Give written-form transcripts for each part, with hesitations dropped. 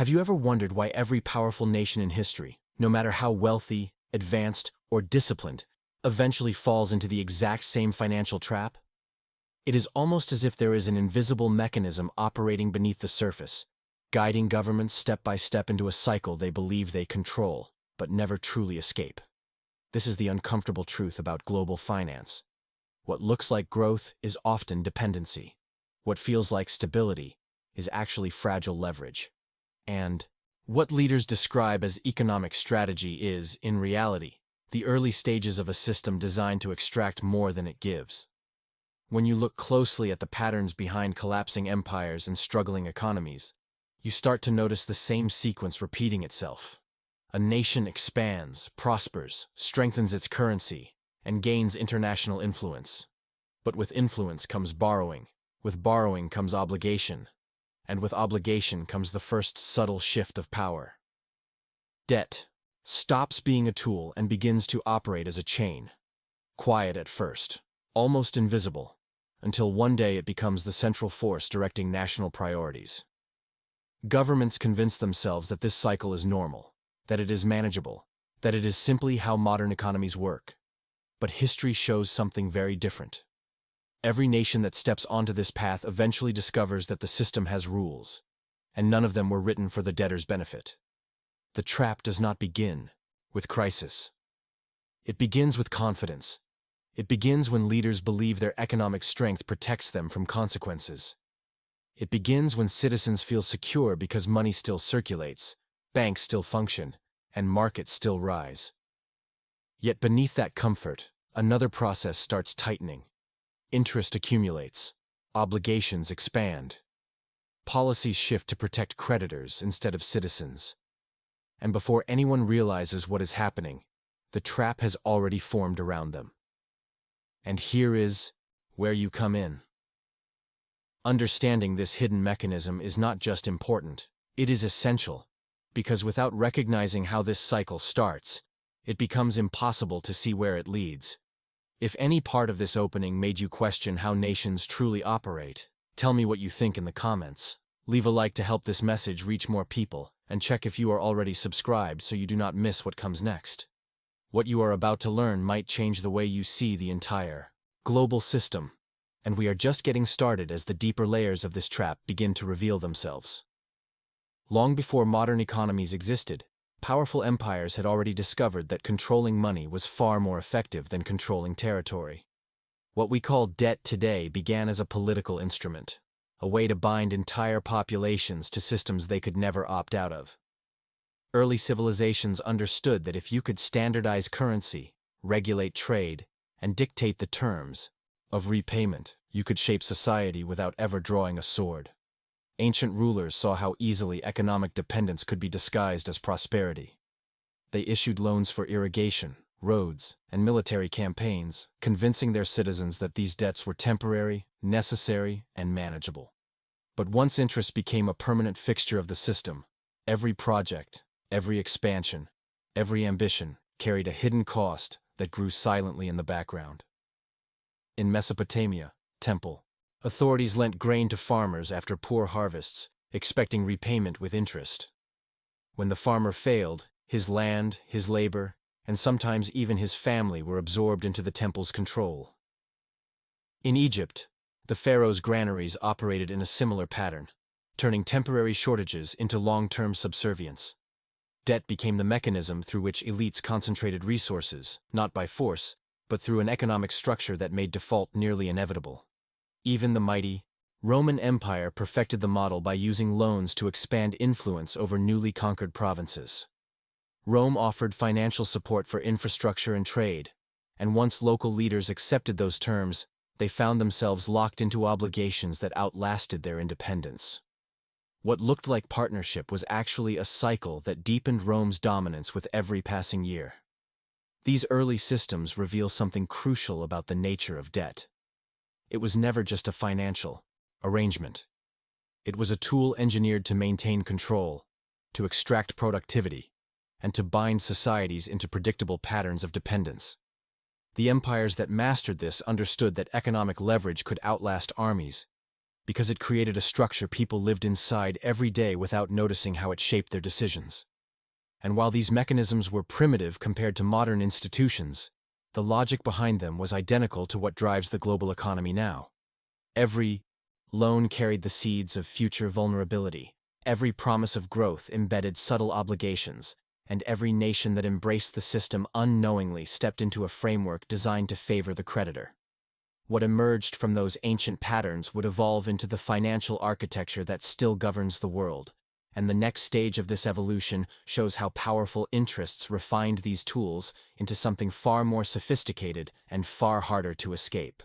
Have you ever wondered why every powerful nation in history, no matter how wealthy, advanced, or disciplined, eventually falls into the exact same financial trap? It is almost as if there is an invisible mechanism operating beneath the surface, guiding governments step by step into a cycle they believe they control, but never truly escape. This is the uncomfortable truth about global finance. What looks like growth is often dependency. What feels like stability is actually fragile leverage. And what leaders describe as economic strategy is, in reality, the early stages of a system designed to extract more than it gives. When you look closely at the patterns behind collapsing empires and struggling economies, you start to notice the same sequence repeating itself. A nation expands, prospers, strengthens its currency, and gains international influence. But with influence comes borrowing, with borrowing comes obligation, and with obligation comes the first subtle shift of power. Debt stops being a tool and begins to operate as a chain. Quiet at first, almost invisible, until one day it becomes the central force directing national priorities. Governments convince themselves that this cycle is normal, that it is manageable, that it is simply how modern economies work. But history shows something very different. Every nation that steps onto this path eventually discovers that the system has rules, and none of them were written for the debtor's benefit. The trap does not begin with crisis. It begins with confidence. It begins when leaders believe their economic strength protects them from consequences. It begins when citizens feel secure because money still circulates, banks still function, and markets still rise. Yet beneath that comfort, another process starts tightening. Interest accumulates. Obligations expand. Policies shift to protect creditors instead of citizens. And before anyone realizes what is happening, the trap has already formed around them. And here is where you come in. Understanding this hidden mechanism is not just important, it is essential, because without recognizing how this cycle starts, it becomes impossible to see where it leads. If any part of this opening made you question how nations truly operate, tell me what you think in the comments. Leave a like to help this message reach more people, and check if you are already subscribed so you do not miss what comes next. What you are about to learn might change the way you see the entire global system, and we are just getting started as the deeper layers of this trap begin to reveal themselves. Long before modern economies existed, powerful empires had already discovered that controlling money was far more effective than controlling territory. What we call debt today began as a political instrument, a way to bind entire populations to systems they could never opt out of. Early civilizations understood that if you could standardize currency, regulate trade, and dictate the terms of repayment, you could shape society without ever drawing a sword. Ancient rulers saw how easily economic dependence could be disguised as prosperity. They issued loans for irrigation, roads, and military campaigns, convincing their citizens that these debts were temporary, necessary, and manageable. But once interest became a permanent fixture of the system, every project, every expansion, every ambition carried a hidden cost that grew silently in the background. In Mesopotamia, temple authorities lent grain to farmers after poor harvests, expecting repayment with interest. When the farmer failed, his land, his labor, and sometimes even his family were absorbed into the temple's control. In Egypt, the pharaoh's granaries operated in a similar pattern, turning temporary shortages into long-term subservience. Debt became the mechanism through which elites concentrated resources, not by force, but through an economic structure that made default nearly inevitable. Even the mighty Roman Empire perfected the model by using loans to expand influence over newly conquered provinces. Rome offered financial support for infrastructure and trade, and once local leaders accepted those terms, they found themselves locked into obligations that outlasted their independence. What looked like partnership was actually a cycle that deepened Rome's dominance with every passing year. These early systems reveal something crucial about the nature of debt. It was never just a financial arrangement. It was a tool engineered to maintain control, to extract productivity, and to bind societies into predictable patterns of dependence. The empires that mastered this understood that economic leverage could outlast armies, because it created a structure people lived inside every day without noticing how it shaped their decisions. And while these mechanisms were primitive compared to modern institutions, the logic behind them was identical to what drives the global economy now. Every loan carried the seeds of future vulnerability. Every promise of growth embedded subtle obligations, and every nation that embraced the system unknowingly stepped into a framework designed to favor the creditor. What emerged from those ancient patterns would evolve into the financial architecture that still governs the world, and the next stage of this evolution shows how powerful interests refined these tools into something far more sophisticated and far harder to escape.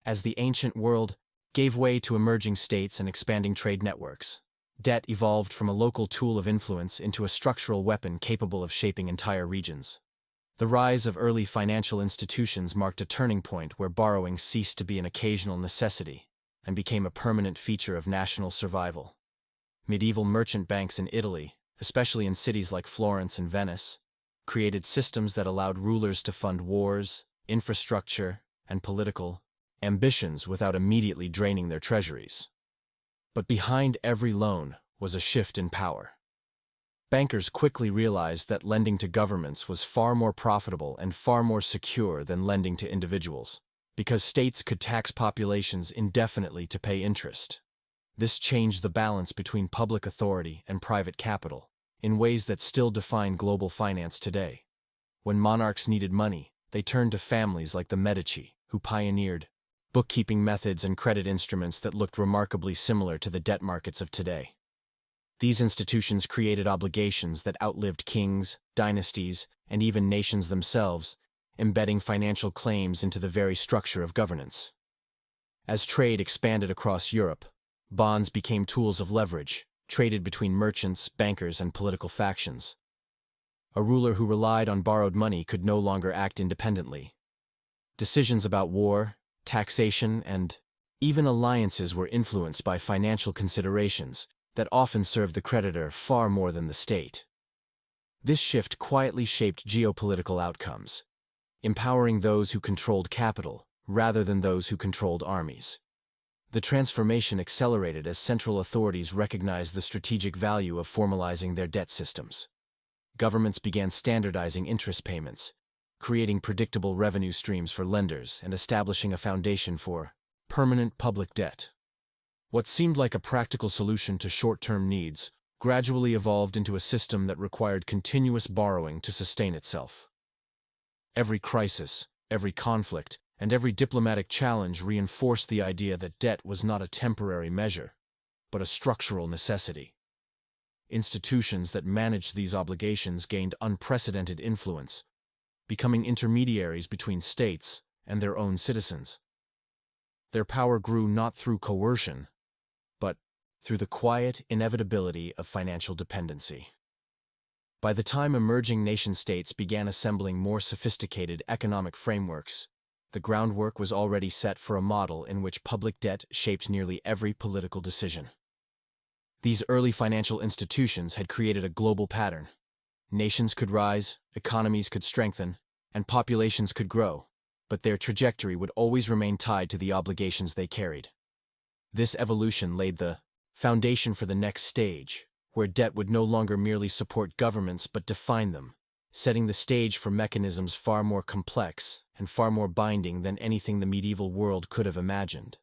As the ancient world gave way to emerging states and expanding trade networks, debt evolved from a local tool of influence into a structural weapon capable of shaping entire regions. The rise of early financial institutions marked a turning point where borrowing ceased to be an occasional necessity and became a permanent feature of national survival. Medieval merchant banks in Italy, especially in cities like Florence and Venice, created systems that allowed rulers to fund wars, infrastructure, and political ambitions without immediately draining their treasuries. But behind every loan was a shift in power. Bankers quickly realized that lending to governments was far more profitable and far more secure than lending to individuals, because states could tax populations indefinitely to pay interest. This changed the balance between public authority and private capital, in ways that still define global finance today. When monarchs needed money, they turned to families like the Medici, who pioneered bookkeeping methods and credit instruments that looked remarkably similar to the debt markets of today. These institutions created obligations that outlived kings, dynasties, and even nations themselves, embedding financial claims into the very structure of governance. As trade expanded across Europe, bonds became tools of leverage, traded between merchants, bankers, and political factions. A ruler who relied on borrowed money could no longer act independently. Decisions about war, taxation, and even alliances were influenced by financial considerations that often served the creditor far more than the state. This shift quietly shaped geopolitical outcomes, empowering those who controlled capital rather than those who controlled armies. The transformation accelerated as central authorities recognized the strategic value of formalizing their debt systems. Governments began standardizing interest payments, creating predictable revenue streams for lenders and establishing a foundation for permanent public debt. What seemed like a practical solution to short-term needs gradually evolved into a system that required continuous borrowing to sustain itself. Every crisis, every conflict, and every diplomatic challenge reinforced the idea that debt was not a temporary measure, but a structural necessity. Institutions that managed these obligations gained unprecedented influence, becoming intermediaries between states and their own citizens. Their power grew not through coercion, but through the quiet inevitability of financial dependency. By the time emerging nation-states began assembling more sophisticated economic frameworks, the groundwork was already set for a model in which public debt shaped nearly every political decision. These early financial institutions had created a global pattern. Nations could rise, economies could strengthen, and populations could grow, but their trajectory would always remain tied to the obligations they carried. This evolution laid the foundation for the next stage, where debt would no longer merely support governments but define them, setting the stage for mechanisms far more complex and far more binding than anything the medieval world could have imagined.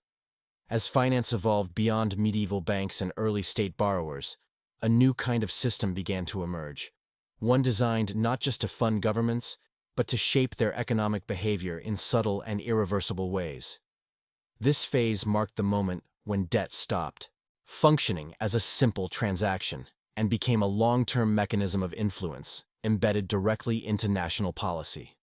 As finance evolved beyond medieval banks and early state borrowers, a new kind of system began to emerge, one designed not just to fund governments, but to shape their economic behavior in subtle and irreversible ways. This phase marked the moment when debt stopped functioning as a simple transaction and became a long-term mechanism of influence embedded directly into national policy.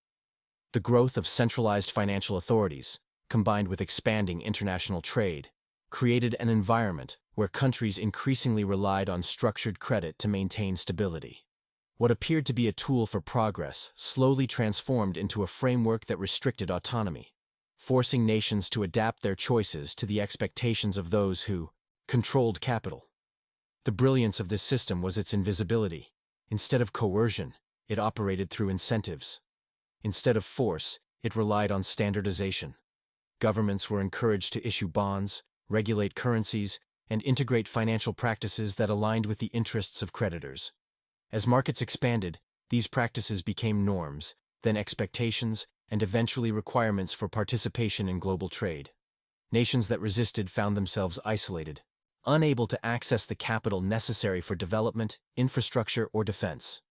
The growth of centralized financial authorities, combined with expanding international trade, created an environment where countries increasingly relied on structured credit to maintain stability. What appeared to be a tool for progress slowly transformed into a framework that restricted autonomy, forcing nations to adapt their choices to the expectations of those who controlled capital. The brilliance of this system was its invisibility. Instead of coercion, it operated through incentives. Instead of force, it relied on standardization. Governments were encouraged to issue bonds, regulate currencies, and integrate financial practices that aligned with the interests of creditors. As markets expanded, these practices became norms, then expectations, and eventually requirements for participation in global trade. Nations that resisted found themselves isolated, unable to access the capital necessary for development, infrastructure, or defense.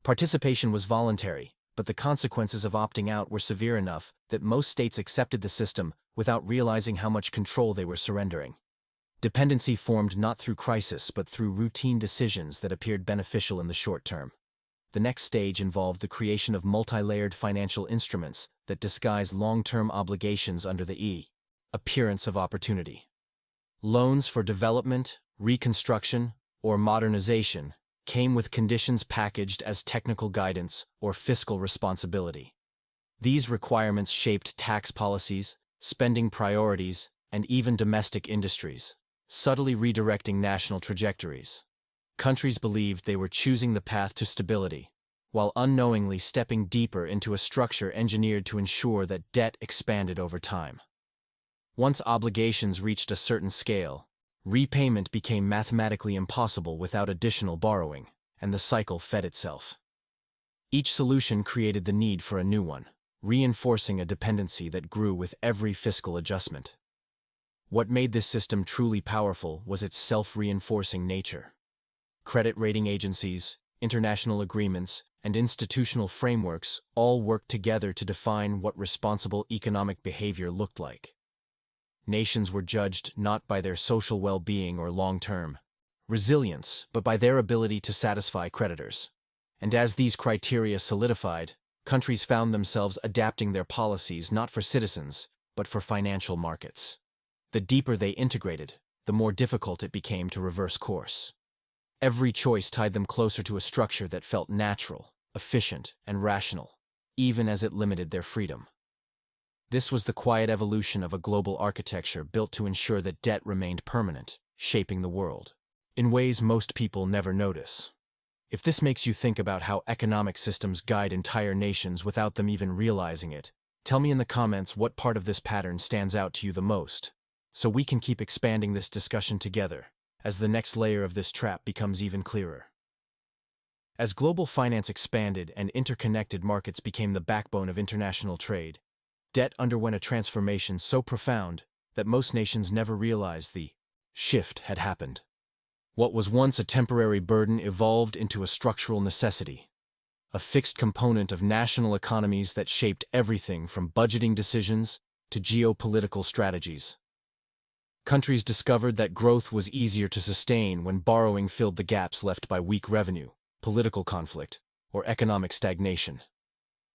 Participation was voluntary, but the consequences of opting out were severe enough that most states accepted the system without realizing how much control they were surrendering. Dependency formed not through crisis but through routine decisions that appeared beneficial in the short term. The next stage involved the creation of multi-layered financial instruments that disguise long-term obligations under the appearance of opportunity. Loans for development, reconstruction, or modernization came with conditions packaged as technical guidance or fiscal responsibility. These requirements shaped tax policies, spending priorities, and even domestic industries, subtly redirecting national trajectories. Countries believed they were choosing the path to stability, while unknowingly stepping deeper into a structure engineered to ensure that debt expanded over time. Once obligations reached a certain scale, repayment became mathematically impossible without additional borrowing, and the cycle fed itself. Each solution created the need for a new one, reinforcing a dependency that grew with every fiscal adjustment. What made this system truly powerful was its self-reinforcing nature. Credit rating agencies, international agreements, and institutional frameworks all worked together to define what responsible economic behavior looked like. Nations were judged not by their social well-being or long-term resilience, but by their ability to satisfy creditors. And as these criteria solidified, countries found themselves adapting their policies not for citizens, but for financial markets. The deeper they integrated, the more difficult it became to reverse course. Every choice tied them closer to a structure that felt natural, efficient, and rational, even as it limited their freedom. This was the quiet evolution of a global architecture built to ensure that debt remained permanent, shaping the world in ways most people never notice. If this makes you think about how economic systems guide entire nations without them even realizing it, tell me in the comments what part of this pattern stands out to you the most, so we can keep expanding this discussion together as the next layer of this trap becomes even clearer. As global finance expanded and interconnected markets became the backbone of international trade, debt underwent a transformation so profound that most nations never realized the shift had happened. What was once a temporary burden evolved into a structural necessity, a fixed component of national economies that shaped everything from budgeting decisions to geopolitical strategies. Countries discovered that growth was easier to sustain when borrowing filled the gaps left by weak revenue, political conflict, or economic stagnation.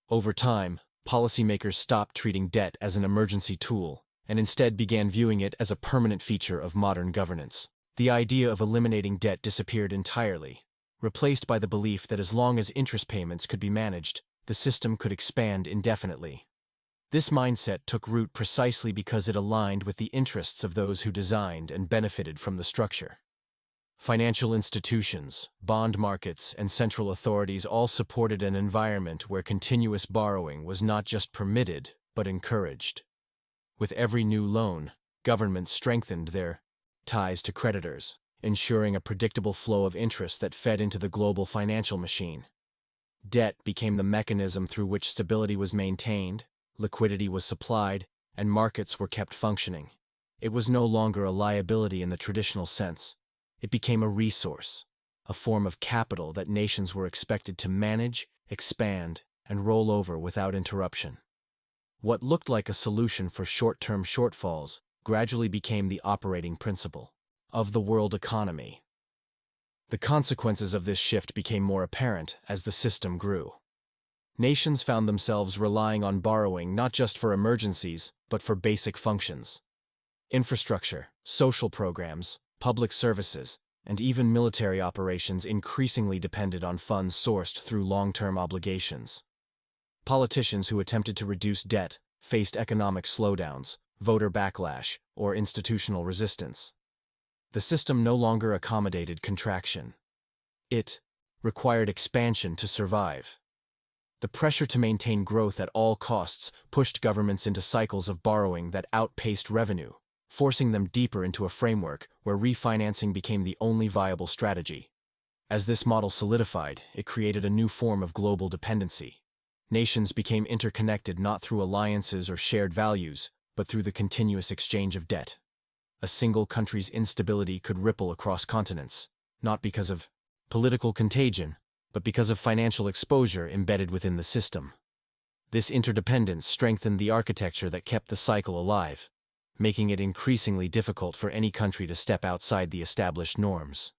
Over time, policymakers stopped treating debt as an emergency tool and instead began viewing it as a permanent feature of modern governance. The idea of eliminating debt disappeared entirely, replaced by the belief that as long as interest payments could be managed, the system could expand indefinitely. This mindset took root precisely because it aligned with the interests of those who designed and benefited from the structure. Financial institutions, bond markets, and central authorities all supported an environment where continuous borrowing was not just permitted, but encouraged. With every new loan, governments strengthened their ties to creditors, ensuring a predictable flow of interest that fed into the global financial machine. Debt became the mechanism through which stability was maintained, liquidity was supplied, and markets were kept functioning. It was no longer a liability in the traditional sense. It became a resource, a form of capital that nations were expected to manage, expand, and roll over without interruption. What looked like a solution for short-term shortfalls gradually became the operating principle of the world economy. The consequences of this shift became more apparent as the system grew. Nations found themselves relying on borrowing not just for emergencies, but for basic functions. Infrastructure, social programs, public services, and even military operations increasingly depended on funds sourced through long-term obligations. Politicians who attempted to reduce debt faced economic slowdowns, voter backlash, or institutional resistance. The system no longer accommodated contraction. It required expansion to survive. The pressure to maintain growth at all costs pushed governments into cycles of borrowing that outpaced revenue, forcing them deeper into a framework where refinancing became the only viable strategy. As this model solidified, it created a new form of global dependency. Nations became interconnected not through alliances or shared values, but through the continuous exchange of debt. A single country's instability could ripple across continents, not because of political contagion, but because of financial exposure embedded within the system. This interdependence strengthened the architecture that kept the cycle alive, making it increasingly difficult for any country to step outside the established norms.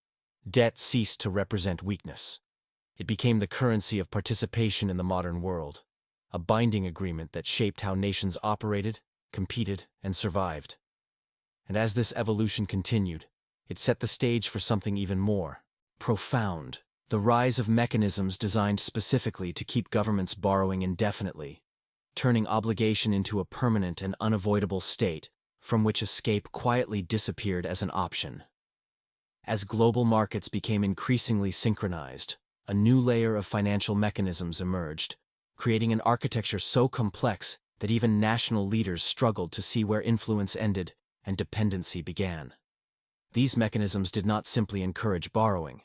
Debt ceased to represent weakness. It became the currency of participation in the modern world, a binding agreement that shaped how nations operated, competed, and survived. And as this evolution continued, it set the stage for something even more profound: the rise of mechanisms designed specifically to keep governments borrowing indefinitely, turning obligation into a permanent and unavoidable state from which escape quietly disappeared as an option. As global markets became increasingly synchronized, a new layer of financial mechanisms emerged, creating an architecture so complex that even national leaders struggled to see where influence ended and dependency began. These mechanisms did not simply encourage borrowing.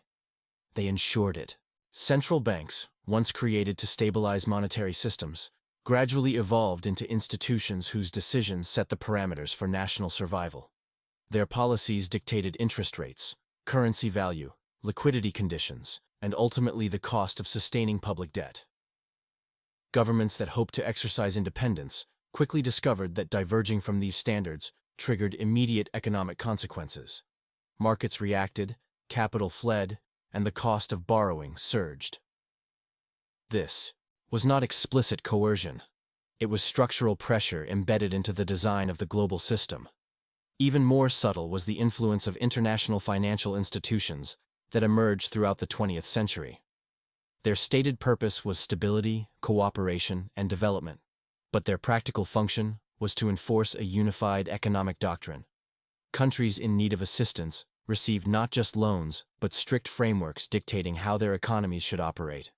They ensured it. Central banks, once created to stabilize monetary systems, gradually evolved into institutions whose decisions set the parameters for national survival. Their policies dictated interest rates, currency value, liquidity conditions, and ultimately the cost of sustaining public debt. Governments that hoped to exercise independence quickly discovered that diverging from these standards triggered immediate economic consequences. Markets reacted, capital fled, and the cost of borrowing surged. This was not explicit coercion. It was structural pressure embedded into the design of the global system. Even more subtle was the influence of international financial institutions that emerged throughout the 20th century. Their stated purpose was stability, cooperation, and development, but their practical function was to enforce a unified economic doctrine. Countries in need of assistance received not just loans, but strict frameworks dictating how their economies should operate.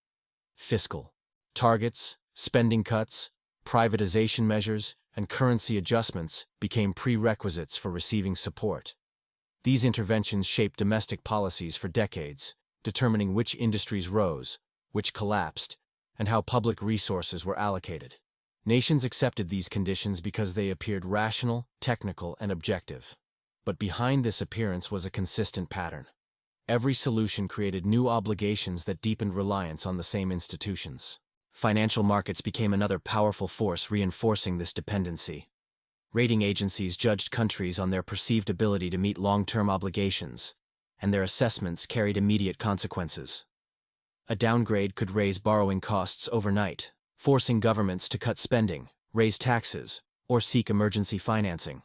Fiscal targets, spending cuts, privatization measures, and currency adjustments became prerequisites for receiving support. These interventions shaped domestic policies for decades, determining which industries rose, which collapsed, and how public resources were allocated. Nations accepted these conditions because they appeared rational, technical, and objective. But behind this appearance was a consistent pattern. Every solution created new obligations that deepened reliance on the same institutions. Financial markets became another powerful force reinforcing this dependency. Rating agencies judged countries on their perceived ability to meet long-term obligations, and their assessments carried immediate consequences. A downgrade could raise borrowing costs overnight, forcing governments to cut spending, raise taxes, or seek emergency financing.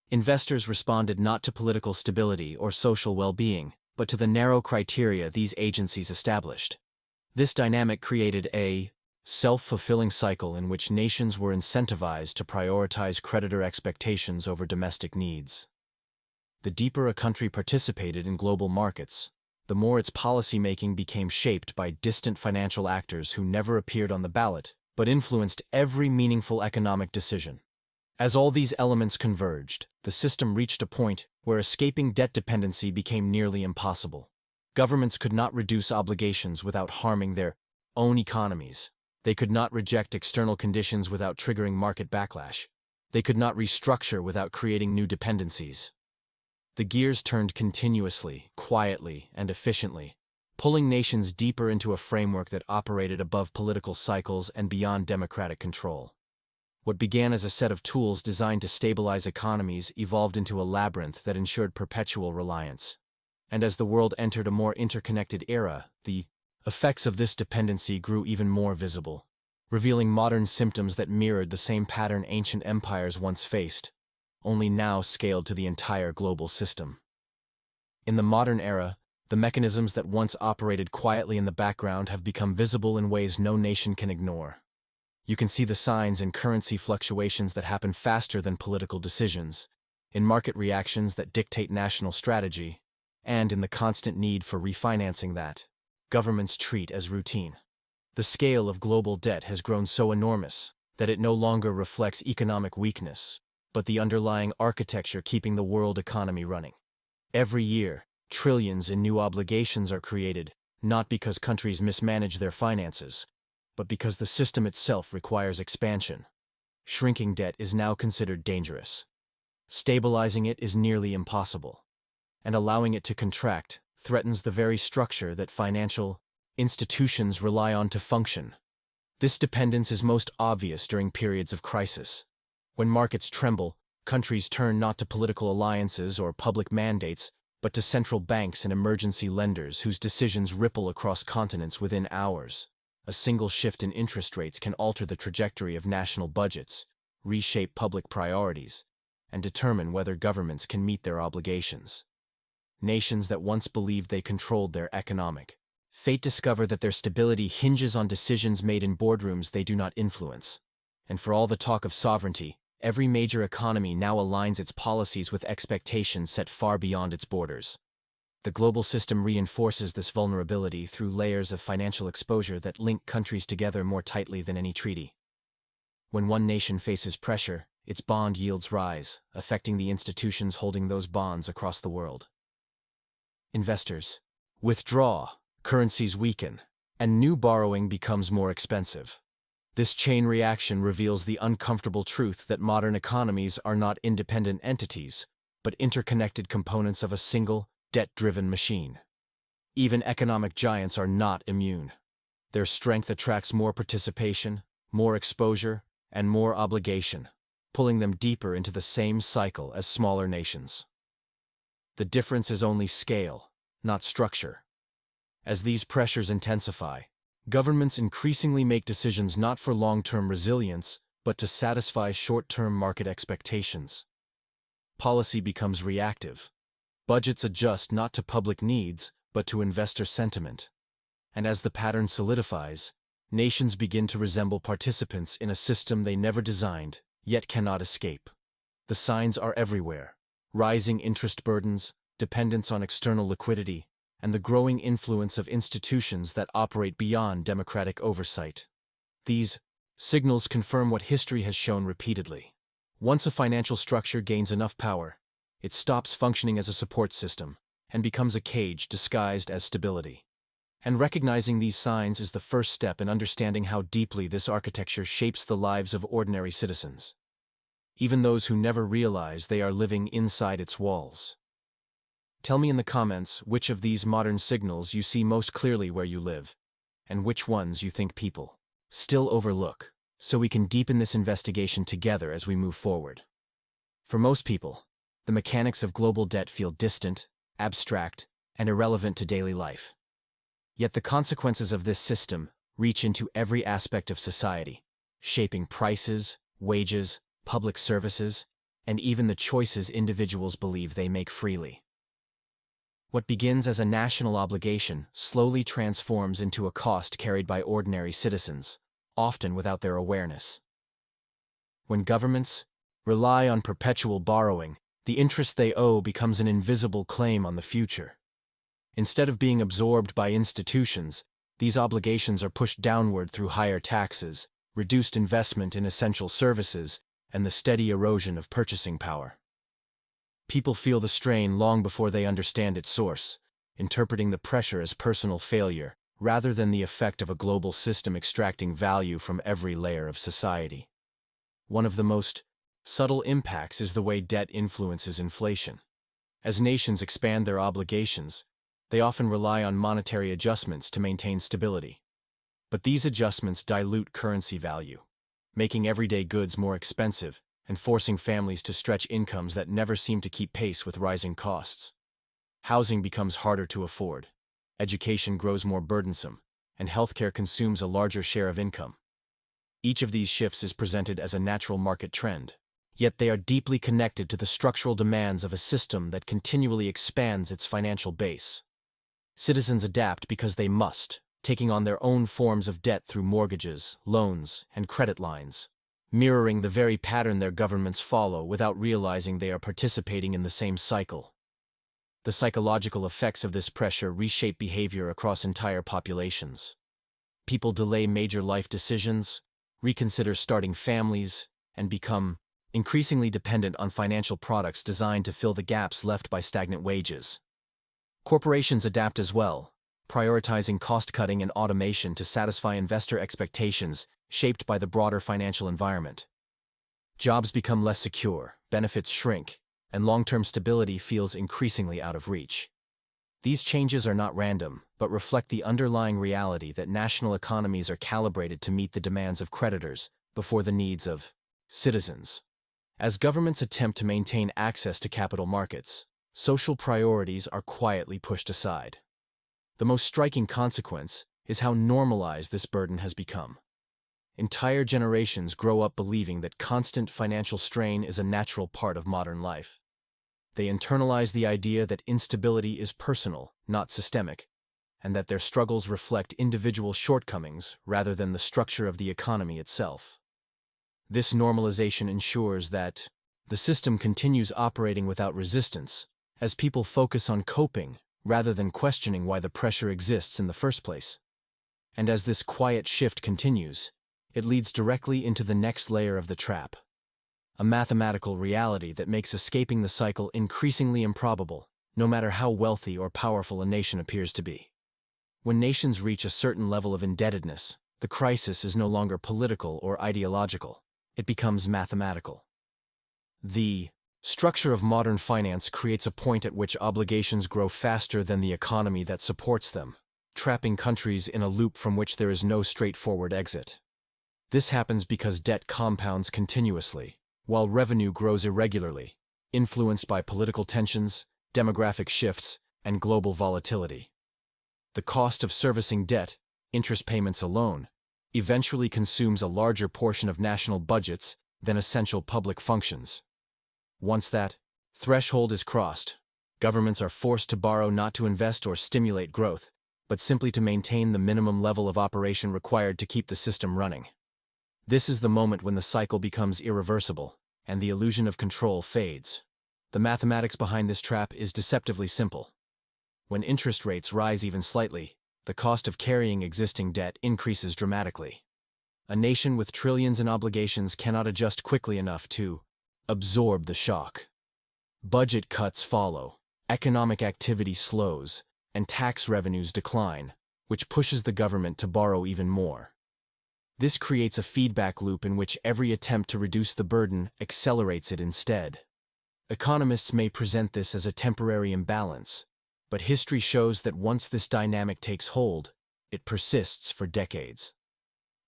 Investors responded not to political stability or social well-being, but to the narrow criteria these agencies established. This dynamic created a self-fulfilling cycle in which nations were incentivized to prioritize creditor expectations over domestic needs. The deeper a country participated in global markets, the more its policymaking became shaped by distant financial actors who never appeared on the ballot, but influenced every meaningful economic decision. As all these elements converged, the system reached a point where escaping debt dependency became nearly impossible. Governments could not reduce obligations without harming their own economies. They could not reject external conditions without triggering market backlash. They could not restructure without creating new dependencies. The gears turned continuously, quietly, and efficiently, pulling nations deeper into a framework that operated above political cycles and beyond democratic control. What began as a set of tools designed to stabilize economies evolved into a labyrinth that ensured perpetual reliance. And as the world entered a more interconnected era, the effects of this dependency grew even more visible, revealing modern symptoms that mirrored the same pattern ancient empires once faced, only now scaled to the entire global system. In the modern era, the mechanisms that once operated quietly in the background have become visible in ways no nation can ignore. You can see the signs in currency fluctuations that happen faster than political decisions, in market reactions that dictate national strategy, and in the constant need for refinancing that governments treat as routine. The scale of global debt has grown so enormous that it no longer reflects economic weakness, but the underlying architecture keeping the world economy running. Every year, trillions in new obligations are created, not because countries mismanage their finances, but because the system itself requires expansion. Shrinking debt is now considered dangerous. Stabilizing it is nearly impossible, and allowing it to contract threatens the very structure that financial institutions rely on to function. This dependence is most obvious during periods of crisis. When markets tremble, countries turn not to political alliances or public mandates, but to central banks and emergency lenders whose decisions ripple across continents within hours. A single shift in interest rates can alter the trajectory of national budgets, reshape public priorities, and determine whether governments can meet their obligations. Nations that once believed they controlled their economic fate discover that their stability hinges on decisions made in boardrooms they do not influence. And for all the talk of sovereignty, every major economy now aligns its policies with expectations set far beyond its borders. The global system reinforces this vulnerability through layers of financial exposure that link countries together more tightly than any treaty. When one nation faces pressure, its bond yields rise, affecting the institutions holding those bonds across the world. Investors withdraw, currencies weaken, and new borrowing becomes more expensive. This chain reaction reveals the uncomfortable truth that modern economies are not independent entities, but interconnected components of a single, debt-driven machine. Even economic giants are not immune. Their strength attracts more participation, more exposure, and more obligation, pulling them deeper into the same cycle as smaller nations. The difference is only scale, not structure. As these pressures intensify, governments increasingly make decisions not for long-term resilience, but to satisfy short-term market expectations. Policy becomes reactive. Budgets adjust not to public needs, but to investor sentiment. And as the pattern solidifies, nations begin to resemble participants in a system they never designed, yet cannot escape. The signs are everywhere: rising interest burdens, dependence on external liquidity, and the growing influence of institutions that operate beyond democratic oversight. These signals confirm what history has shown repeatedly. Once a financial structure gains enough power, it stops functioning as a support system and becomes a cage disguised as stability. And recognizing these signs is the first step in understanding how deeply this architecture shapes the lives of ordinary citizens, even those who never realize they are living inside its walls. Tell me in the comments which of these modern signals you see most clearly where you live, and which ones you think people still overlook, so we can deepen this investigation together as we move forward. For most people, the mechanics of global debt feel distant, abstract, and irrelevant to daily life. Yet the consequences of this system reach into every aspect of society, shaping prices, wages, public services, and even the choices individuals believe they make freely. What begins as a national obligation slowly transforms into a cost carried by ordinary citizens, often without their awareness. When governments rely on perpetual borrowing, the interest they owe becomes an invisible claim on the future. Instead of being absorbed by institutions, these obligations are pushed downward through higher taxes, reduced investment in essential services, and the steady erosion of purchasing power. People feel the strain long before they understand its source, interpreting the pressure as personal failure, rather than the effect of a global system extracting value from every layer of society. One of the most subtle impacts is the way debt influences inflation. As nations expand their obligations, they often rely on monetary adjustments to maintain stability. But these adjustments dilute currency value, making everyday goods more expensive and forcing families to stretch incomes that never seem to keep pace with rising costs. Housing becomes harder to afford, education grows more burdensome, and healthcare consumes a larger share of income. Each of these shifts is presented as a natural market trend, yet they are deeply connected to the structural demands of a system that continually expands its financial base. Citizens adapt because they must, taking on their own forms of debt through mortgages, loans, and credit lines, mirroring the very pattern their governments follow without realizing they are participating in the same cycle. The psychological effects of this pressure reshape behavior across entire populations. People delay major life decisions, reconsider starting families, and become increasingly dependent on financial products designed to fill the gaps left by stagnant wages. Corporations adapt as well, prioritizing cost-cutting and automation to satisfy investor expectations shaped by the broader financial environment. Jobs become less secure, benefits shrink, and long-term stability feels increasingly out of reach. These changes are not random, but reflect the underlying reality that national economies are calibrated to meet the demands of creditors before the needs of citizens. As governments attempt to maintain access to capital markets, social priorities are quietly pushed aside. The most striking consequence is how normalized this burden has become. Entire generations grow up believing that constant financial strain is a natural part of modern life. They internalize the idea that instability is personal, not systemic, and that their struggles reflect individual shortcomings rather than the structure of the economy itself. This normalization ensures that the system continues operating without resistance, as people focus on coping rather than questioning why the pressure exists in the first place. And as this quiet shift continues, it leads directly into the next layer of the trap. A mathematical reality that makes escaping the cycle increasingly improbable, no matter how wealthy or powerful a nation appears to be. When nations reach a certain level of indebtedness, the crisis is no longer political or ideological, it becomes mathematical. The structure of modern finance creates a point at which obligations grow faster than the economy that supports them, trapping countries in a loop from which there is no straightforward exit. This happens because debt compounds continuously, while revenue grows irregularly, influenced by political tensions, demographic shifts, and global volatility. The cost of servicing debt, interest payments alone, eventually consumes a larger portion of national budgets than essential public functions. Once that threshold is crossed, governments are forced to borrow not to invest or stimulate growth, but simply to maintain the minimum level of operation required to keep the system running. This is the moment when the cycle becomes irreversible, and the illusion of control fades. The mathematics behind this trap is deceptively simple. When interest rates rise even slightly, the cost of carrying existing debt increases dramatically. A nation with trillions in obligations cannot adjust quickly enough to absorb the shock. Budget cuts follow, economic activity slows, and tax revenues decline, which pushes the government to borrow even more. This creates a feedback loop in which every attempt to reduce the burden accelerates it instead. Economists may present this as a temporary imbalance, but history shows that once this dynamic takes hold, it persists for decades.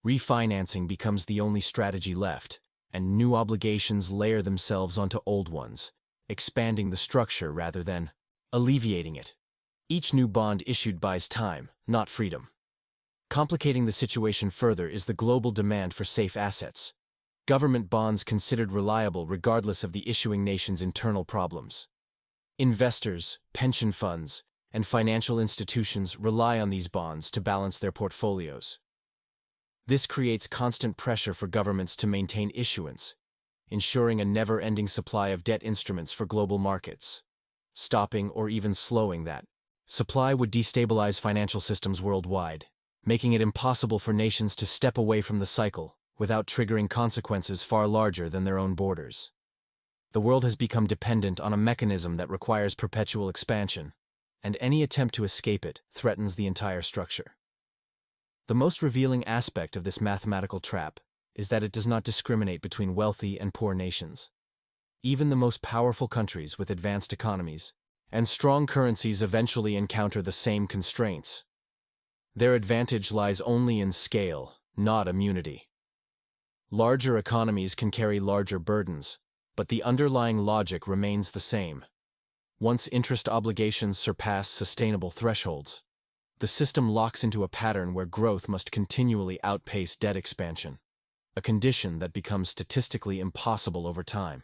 Refinancing becomes the only strategy left, and new obligations layer themselves onto old ones, expanding the structure rather than alleviating it. Each new bond issued buys time, not freedom. Complicating the situation further is the global demand for safe assets. Government bonds considered reliable regardless of the issuing nation's internal problems. Investors, pension funds, and financial institutions rely on these bonds to balance their portfolios. This creates constant pressure for governments to maintain issuance, ensuring a never-ending supply of debt instruments for global markets. Stopping or even slowing that supply would destabilize financial systems worldwide, making it impossible for nations to step away from the cycle without triggering consequences far larger than their own borders. The world has become dependent on a mechanism that requires perpetual expansion, and any attempt to escape it threatens the entire structure. The most revealing aspect of this mathematical trap is that it does not discriminate between wealthy and poor nations. Even the most powerful countries with advanced economies and strong currencies eventually encounter the same constraints. Their advantage lies only in scale, not immunity. Larger economies can carry larger burdens, but the underlying logic remains the same. Once interest obligations surpass sustainable thresholds, the system locks into a pattern where growth must continually outpace debt expansion, a condition that becomes statistically impossible over time.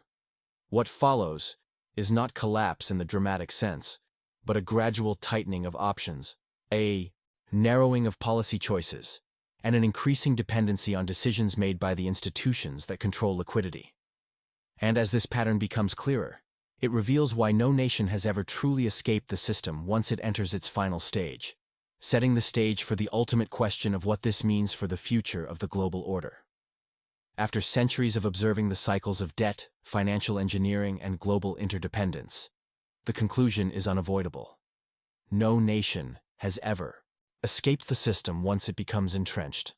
What follows is not collapse in the dramatic sense, but a gradual tightening of options, a narrowing of policy choices, and an increasing dependency on decisions made by the institutions that control liquidity. And as this pattern becomes clearer, it reveals why no nation has ever truly escaped the system once it enters its final stage, setting the stage for the ultimate question of what this means for the future of the global order. After centuries of observing the cycles of debt, financial engineering, and global interdependence, the conclusion is unavoidable. No nation has ever escaped the system once it becomes entrenched.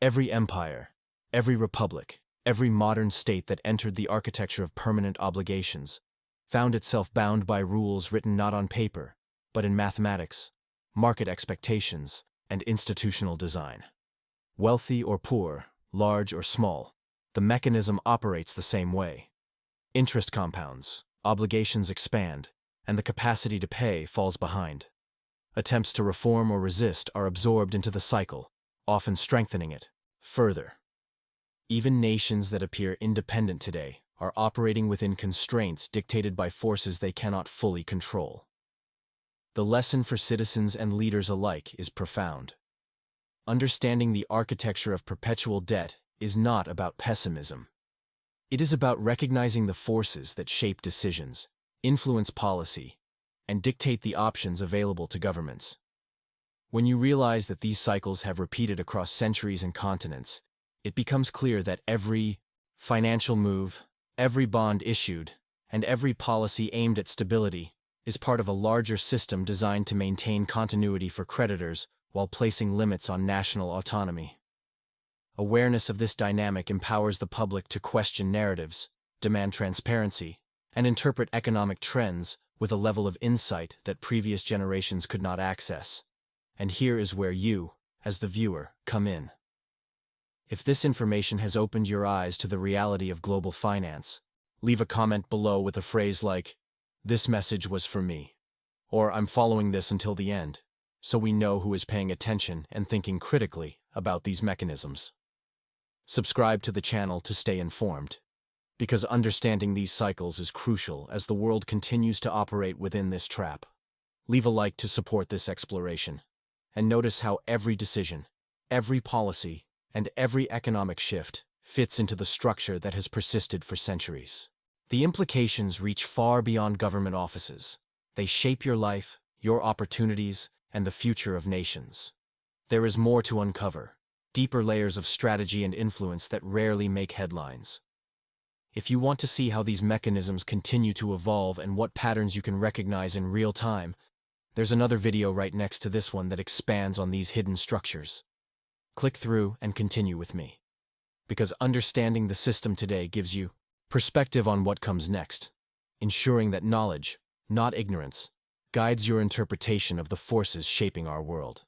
Every empire, every republic, every modern state that entered the architecture of permanent obligations found itself bound by rules written not on paper, but in mathematics, market expectations, and institutional design. Wealthy or poor, large or small, the mechanism operates the same way. Interest compounds, obligations expand, and the capacity to pay falls behind. Attempts to reform or resist are absorbed into the cycle, often strengthening it further. Even nations that appear independent today are operating within constraints dictated by forces they cannot fully control. The lesson for citizens and leaders alike is profound. Understanding the architecture of perpetual debt is not about pessimism. It is about recognizing the forces that shape decisions, influence policy, and dictate the options available to governments. When you realize that these cycles have repeated across centuries and continents, it becomes clear that every financial move, every bond issued, and every policy aimed at stability is part of a larger system designed to maintain continuity for creditors while placing limits on national autonomy. Awareness of this dynamic empowers the public to question narratives, demand transparency, and interpret economic trends with a level of insight that previous generations could not access. And here is where you, as the viewer, come in. If this information has opened your eyes to the reality of global finance, leave a comment below with a phrase like, "This message was for me," or "I'm following this until the end," so we know who is paying attention and thinking critically about these mechanisms. Subscribe to the channel to stay informed, because understanding these cycles is crucial as the world continues to operate within this trap. Leave a like to support this exploration, and notice how every decision, every policy, and every economic shift fits into the structure that has persisted for centuries. The implications reach far beyond government offices. They shape your life, your opportunities, and the future of nations. There is more to uncover, deeper layers of strategy and influence that rarely make headlines. If you want to see how these mechanisms continue to evolve and what patterns you can recognize in real time, there's another video right next to this one that expands on these hidden structures. Click through and continue with me, because understanding the system today gives you perspective on what comes next, ensuring that knowledge, not ignorance, guides your interpretation of the forces shaping our world.